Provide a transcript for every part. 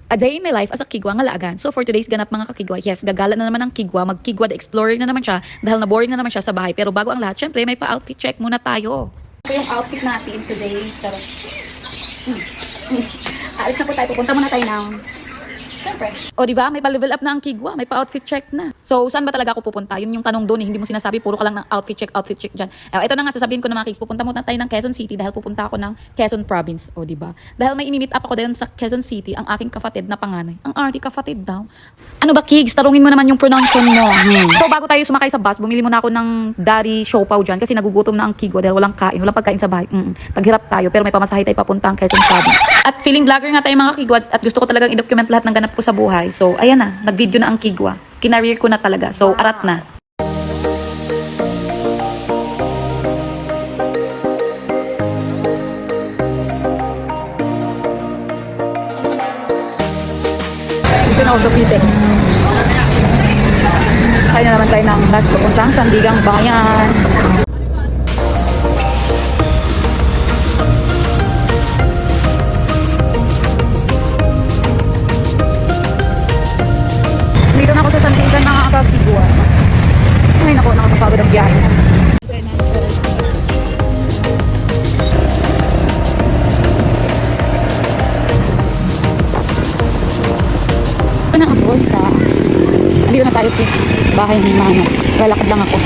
A day in my life as a Kigwa nga laagan. So for today's ganap mga kakigwa, yes, gagala na naman ang Kigwa, mag-Kigwa the Explorer na naman siya dahil na-boring na naman siya sa bahay. Pero bago ang lahat, syempre may pa-outfit check muna tayo. Ito yung outfit natin today. Pero, alis na po tayo. Pupunta muna tayo ng siyempre. O diba, may pa-level up na ang Kigwa, may pa-outfit check na. So, saan ba talaga ako pupunta? Yun yung tanong doon, hindi mo sinasabi, puro ka lang ng outfit check dyan. Ito na nga, sasabihin ko na mga kids, pupunta muna tayo ng Quezon City dahil pupunta ako ng Quezon Province. O diba? Dahil may imi-meet up ako dahil sa Quezon City, ang aking kapatid na panganay. Ang arty kapatid daw. Ano ba, kids? Tarungin mo naman yung pronunciation mo. So, bago tayo sumakay sa bus, bumili muna ako ng Daddy Siopaw dyan kasi nagugutom na ang Kigwa dahil walang pagkain sa bahay. Taghirap tayo, pero may pamasahe tayo papunta ang Quezon Province. At feeling vlogger nga tayo mga Kigwa at gusto ko talagang i-document lahat ng ganap ko sa buhay. So, ayan na, nag-video na ang Kigwa. Kinareer ko na talaga. So, arat na. Ito na orthopedics. Kaya na naman tayo ng bus papuntang Sandigang Bayan. Dito na ako sa Sandigan mga kakigwa. Ay naku, nakakapagod ang biyahe. Ito na ako sa... Dito na tayo kids. Bahay ni mama. Lalakad lang ako.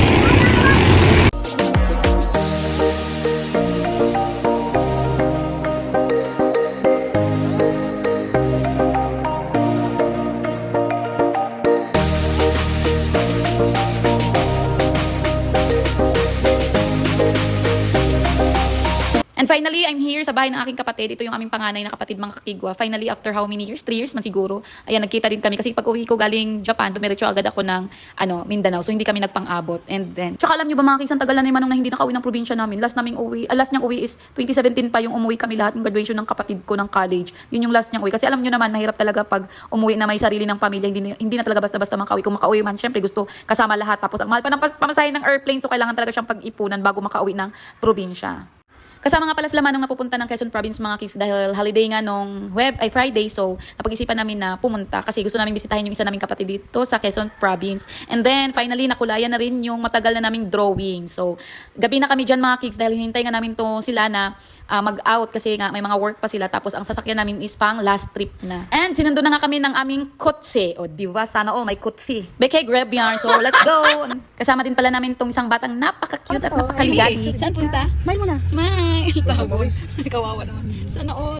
And finally, I'm here sa bahay ng aking kapatid. Ito yung aming panganay na kapatid mga kakigwa. Finally, after how many years? 3 years man siguro. Ayan, nagkita din kami. Kasi pag uwi ko galing Japan, dumiretso agad ako ng Mindanao. So, hindi kami nagpang-abot. And then, tsaka alam nyo ba mga kids, ang tagal na ni Manong na hindi nakauwi ng probinsya namin. Last niyang uwi is 2017 pa yung umuwi kami lahat ng graduation ng kapatid ko ng college. Yun yung last niyang uwi. Kasi alam nyo naman, mahirap talaga pag umuwi na may sarili ng pamilya. Hindi na talaga basta-basta makauwi. Kung makauwi man, syempre gusto kasama lahat. Tapos, ang mahal pa ng pamasahe ng airplane. So, kailangan talaga siyang pag-ipunan bago makauwi ng probinsya. Kasama nga pala sila Manong na pupunta ng Quezon Province mga kids dahil holiday nga nung Friday. So, napag-isipan namin na pumunta kasi gusto namin bisitahin yung isa naming kapatid dito sa Quezon Province. And then, finally, nakulayan na rin yung matagal na naming drawing. So, gabi na kami dyan mga kids dahil hinintay nga namin to sila na mag-out kasi nga may mga work pa sila. Tapos, ang sasakyan namin is pang last trip na. And, sinundo na nga kami ng aming kotse. O, diba? Sana all may kotse. Beke, grab yarn. So, let's go! Kasama din pala namin tong isang batang napaka-cute at napakaligali. Saan punta? Smile muna. Smile! Tapos, kawawa naman. Sana all.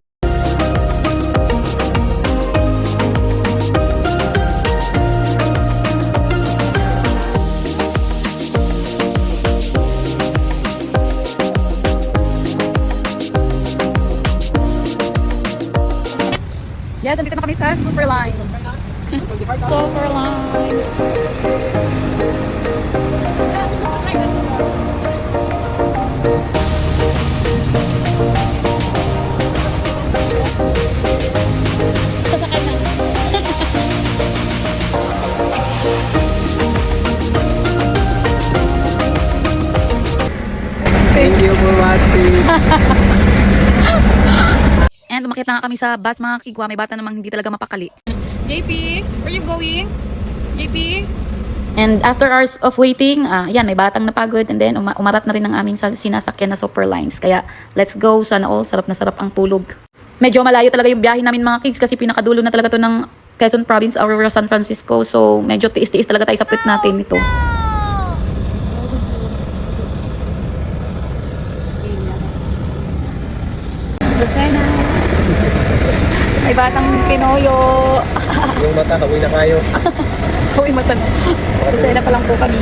Yes, andito na kami sa Superlines. Superlines. Sasakay na. Thank you for watching. And umakyat na nga kami sa bus mga kigwa. May bata namang hindi talaga mapakali. JP, where you going? JP? And after hours of waiting, yan, may batang napagod. And then umarat na rin ang aming sinasakyan na Superlines. Kaya let's go. Sana all sarap na sarap ang tulog. Medyo malayo talaga yung biyahe namin mga kids kasi pinakadulo na talaga to ng Quezon Province, Aurora, San Francisco. So medyo tiis-tiis talaga tayo sa puwet natin ito. Lucena. May batang Pinoyo. Yung mata, kawin na kayo. Uy, mata na. Lucena pa lang po kami.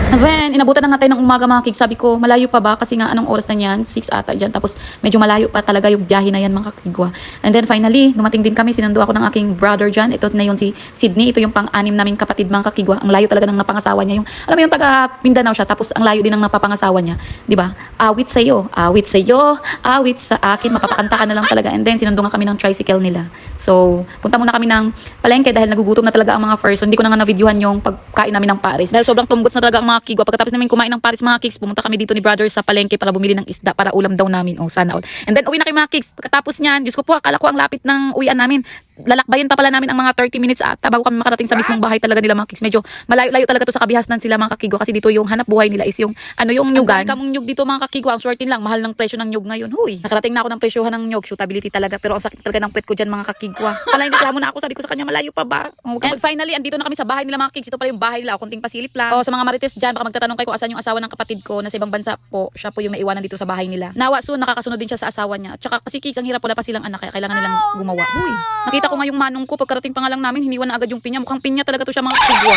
And then, inabutan na nga tayo ng umaga mga kids. Sabi ko, malayo pa ba? Kasi nga, anong oras na yan? 6 ata dyan. Tapos, medyo malayo pa talaga yung biyahe na yan mga kakigwa. And then, finally, dumating din kami. Sinundo ako ng aking brother dyan. Ito na yun si Sydney. Ito yung pang-anim namin kapatid mga kakigwa. Ang layo talaga ng napangasawa niya. Yung, alam mo yung taga Mindanao siya. Tapos, ang layo din ng napapangasawa niya. Diba? Awit sa'yo. Awit sa'yo. Awit sa akin. Mapapakanta ka na lang talaga. And then, sinundo nga kami ng tricycle nila. So, punta muna kami ng palengke dahil nagugutom na talaga ang mga first. So, hindi ko na nga na-videohan yung pagkain namin ng Paris. Dahil sobrang tumgot na talaga ang mga mga kigwa. Pagkatapos namin kumain ng Paris mga kids, pumunta kami dito ni brother sa palengke para bumili ng isda para ulam daw namin. Oh, sana all. And then uwi na kami mga kids. Pagkatapos niyan, Diyos ko po, akala ko ang lapit ng uwian namin. Lalakbayin pa pala namin ang mga 30 minutes ata bago kami makarating sa mismong bahay talaga nila mga kids. Medyo malayo-layo talaga to sa kabihasnan sila mga kakigwa kasi dito yung hanap buhay nila is yung yung nyugan. Ang kamong nyug dito mga kakigwa, ang swertin lang, mahal ng presyo ng nyug ngayon. Huy, nakarating na ako ng presyohan ng nyug, shootability talaga, pero ang sakit talaga ng puwet ko diyan mga kakigwa. Pala reklamo na ako, sabi ko sa kanya malayo pa ba? And finally, andito na kami sa bahay nila mga kids. Ito pala yung bahay nila, konting pasilip lang. Sa mga marites diyan, baka magtatanong kayo kung asan yung asawa ng kapatid ko na sa ibang bansa po, siya po yung naiwanan dito sa bahay nila. Nawa soon nakakasunod din siya sa asawa niya. Tsaka kasi kids, ang hirap wala pa silang anak kaya kailangan nilang gumawa. Huy, nakita ko nga yung manong ko pagkarating pa nga lang namin, hiniwan na agad yung pinya. Mukhang pinya talaga to siya mga kigwa.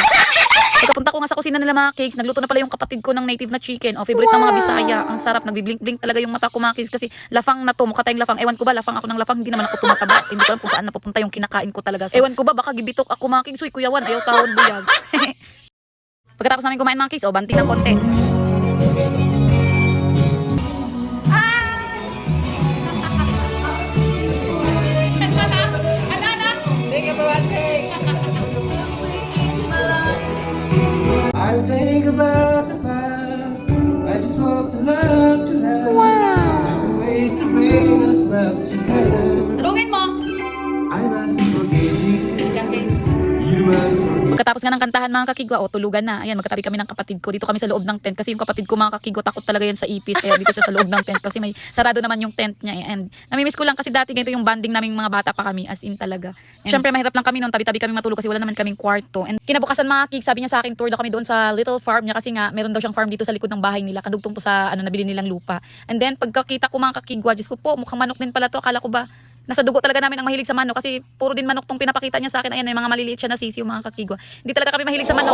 Pagkapunta ko nga sa kusina nila mga cakes, nagluto na pala yung kapatid ko ng native na chicken. Favorite ng mga Bisaya. Ang sarap, nagbi-blink-blink talaga yung mata ko mga cakes kasi lafang na to, mukha tayong lafang. Ewan ko ba, lafang ako ng lafang, hindi naman ako tumataba. Hindi ko alam kung saan napupunta yung kinakain ko talaga. So, ewan ko ba, baka gibitok ako mga cakes. Uy, kuyawan, ayaw tawon buyag. Pagkatapos namin kumain mga cakes, banting ng konti. I think about the past. I just hope the love to last. There's a way to bring us back together. Tarungin mo! I must forgive you. You must forgive. Pagkatapos nga ng kantahan mga kakigwa, tulugan na. Ayan, magkatabi kami ng kapatid ko. Dito kami sa loob ng tent kasi yung kapatid ko mga kakigwa takot talaga yan sa ipis. Kaya dito siya sa loob ng tent kasi may sarado naman yung tent niya. And namimiss ko lang kasi dati ganito yung bonding naming mga bata pa kami, as in talaga. And syempre mahirap lang kami noon, tabi-tabi kami matulog kasi wala naman kaming kwarto. And kinabukasan mga kig, sabi niya sa akin, tour daw kami doon sa little farm niya kasi nga meron daw siyang farm dito sa likod ng bahay nila. Kadugtong to sa nabili nilang lupa. And then pagkakita ko mga kakigwa, Diyos ko po, mukhang manok din pala to. Akala ko ba nasa dugo talaga namin ang mahilig sa manok kasi puro din manok tong pinapakita niya sa akin. Ayan, may mga maliliit siya na sisiw mga kakigwa. Hindi talaga kami mahilig sa manok.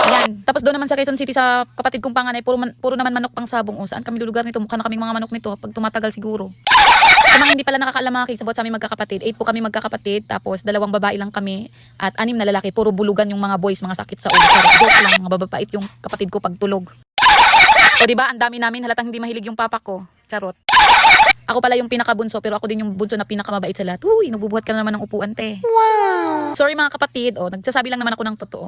Ayan. Tapos doon naman sa Quezon City sa kapatid kong panganay, puro naman manok pang sabong. Saan kami lulugar nito? Mukha na kaming mga manok nito pag tumatagal siguro. Sa mga hindi pala nakakaalam mga kids, about sa aming magkakapatid, 8 po kami magkakapatid, tapos 2 babae lang kami at 6 na lalaki. Puro bulugan yung mga boys, mga sakit sa ulo. Joke lang, mga bababait yung kapatid ko pag tulog. O diba, ang dami namin, halatang hindi mahilig yung papa ko. Charot. Ako pala yung pinakabunso, pero ako din yung bunso na pinakamabait sa lahat. Uy, nabubuhat ka na naman ng upuan, te. Wow! Sorry mga kapatid, nagsasabi lang naman ako ng totoo.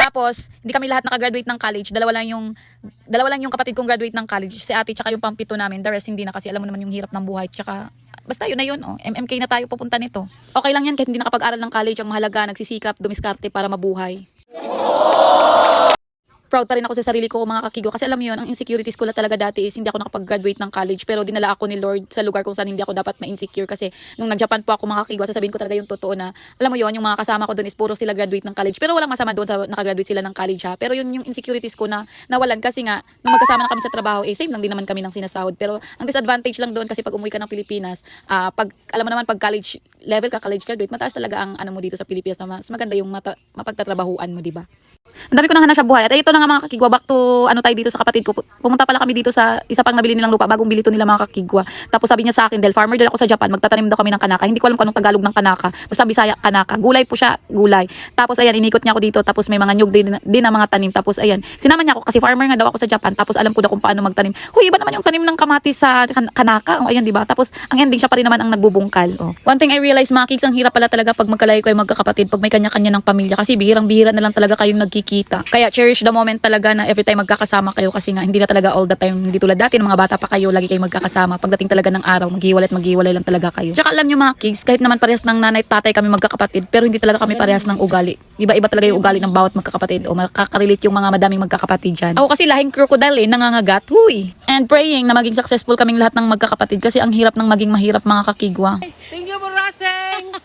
Tapos, hindi kami lahat nakagraduate ng college. Dalawa lang yung kapatid kong graduate ng college. Si ate, tsaka yung pampito namin. The rest, hindi na kasi alam mo naman yung hirap ng buhay. Tsaka, basta yun na yun, MMK na tayo pupunta nito. Okay lang yan, kahit hindi nakapag-aral ng college. Ang mahalaga, nagsisikap, dumiskarte para mabuhay. Proud pa rin ako sa sarili ko mga kakigwa kasi alam mo yun, ang insecurities ko talaga dati is hindi ako nakapag-graduate ng college pero dinala ako ni Lord sa lugar kung saan hindi ako dapat ma-insecure kasi nung nag-Japan po ako mga kakigwa, sasabihin ko talaga yung totoo na alam mo yun, yung mga kasama ko doon is puro sila graduate ng college pero walang masama doon sa nakagraduate sila ng college ha, pero yun yung insecurities ko na nawalan kasi nga nung magkasama na kami sa trabaho same lang din naman kami ng sinasahod pero ang disadvantage lang doon kasi pag umuwi ka ng Pilipinas pag alam mo naman pag college level ka, college graduate, mataas talaga ang ano mo dito sa Pilipinas na mas maganda yung mapagtatrabahuan mo, di ba? Ang dami ko nang hanap siya buhay. At ito na nga mga kakigwa, back to tayo dito sa kapatid ko. Pumunta pala kami dito sa isa pang nabili nilang lupa, bagong bili to nila mga kakigwa. Tapos sabi niya sa akin, dahil farmer din ako sa Japan, magtatanim daw kami ng kanaka. Hindi ko alam kung anong Tagalog ng kanaka. Basta Bisaya kanaka. Gulay po siya, gulay. Tapos ayan, inikot niya ako dito. Tapos may mga nyug din na mga tanim. Tapos ayan, sinama niya ako kasi farmer nga daw ako sa Japan. Tapos alam ko daw kung paano magtanim. Huy, iba naman yung tanim ng kamatis sa kanaka. Ayan, di ba? Tapos ang ending siya pa rin naman ang nagbubungkal. One thing I realized mga kids, ang hirap pala talaga pag magkalayo kayo magkakapatid, pag may kanya-kanya ng pamilya kasi bihirang-bihira na lang talaga kayong nagkikita. Kaya cherish the moment talaga na every time magkakasama kayo kasi nga hindi na talaga all the time, hindi tulad dati ng mga bata pa kayo, lagi kayo magkakasama. Pagdating talaga ng araw, maghiwalay lang talaga kayo. Tsaka alam nyo mga kids, kahit naman parehas ng nanay at tatay kami magkakapatid, pero hindi talaga kami parehas ng ugali. Iba-iba talaga yung ugali ng bawat magkakapatid o makaka-relate yung mga madaming magkakapatid dyan. Ako kasi lahing crocodile nangangagat. Huy! And praying na maging successful kaming lahat ng magkakapatid kasi ang hirap ng maging mahirap mga kakigwa. Thank you for Raseng!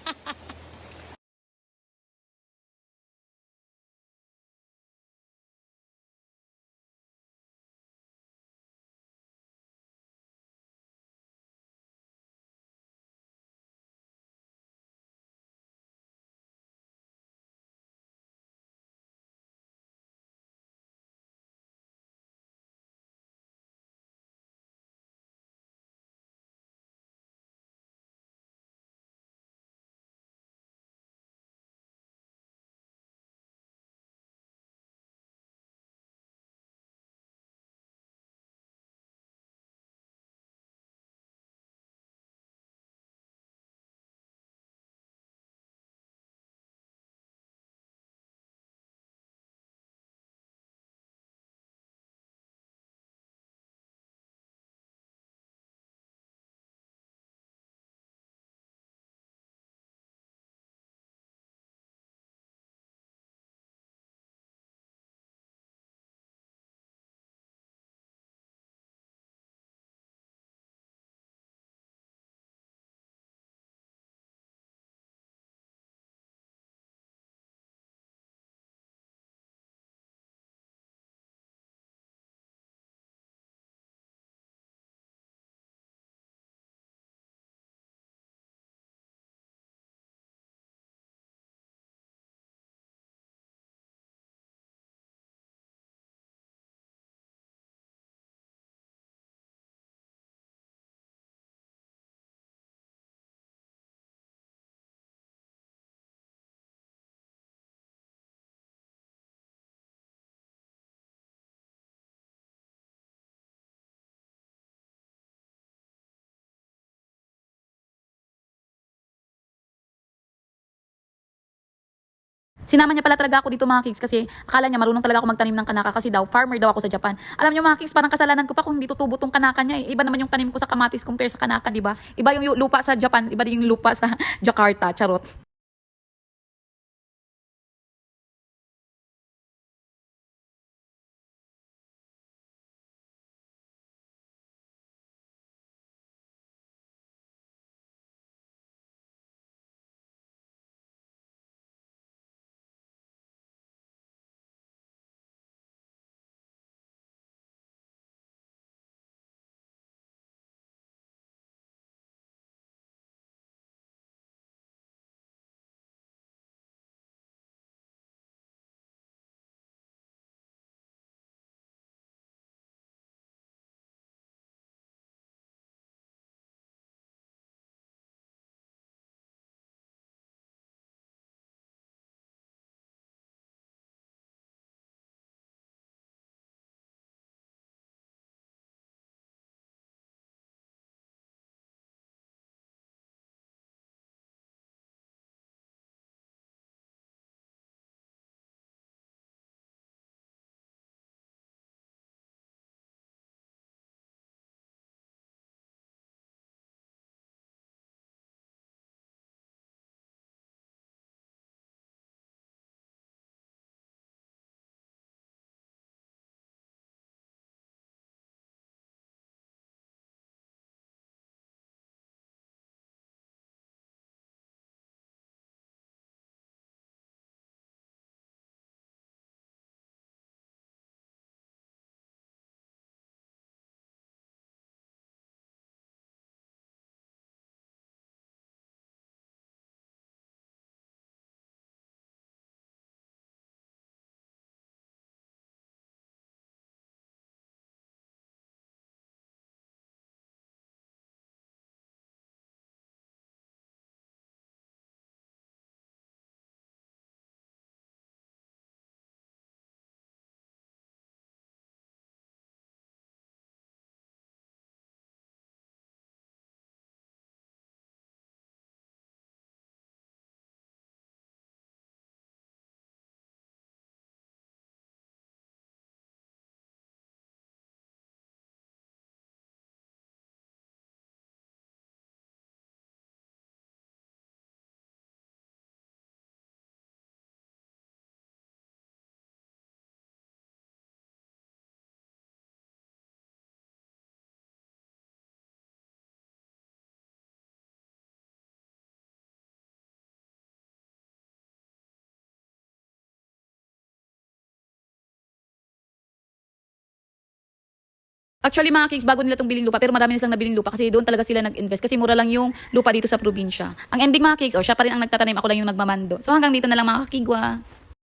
Sinama niya pala talaga ako dito mga kids kasi akala niya marunong talaga ako magtanim ng kanaka kasi daw farmer daw ako sa Japan. Alam niyo mga kids, parang kasalanan ko pa kung hindi tutubo tong kanaka niya eh. Iba naman yung tanim ko sa kamatis compare sa kanaka, di ba? Iba yung lupa sa Japan, iba din yung lupa sa Jakarta, charot. Actually mga kids, bago nila itong biling lupa, pero marami na silang nabiling lupa kasi doon talaga sila nag-invest kasi mura lang yung lupa dito sa probinsya. Ang ending mga kids, siya pa rin ang nagtatanim, ako lang yung nagmamando. So hanggang dito na lang mga kakigwa.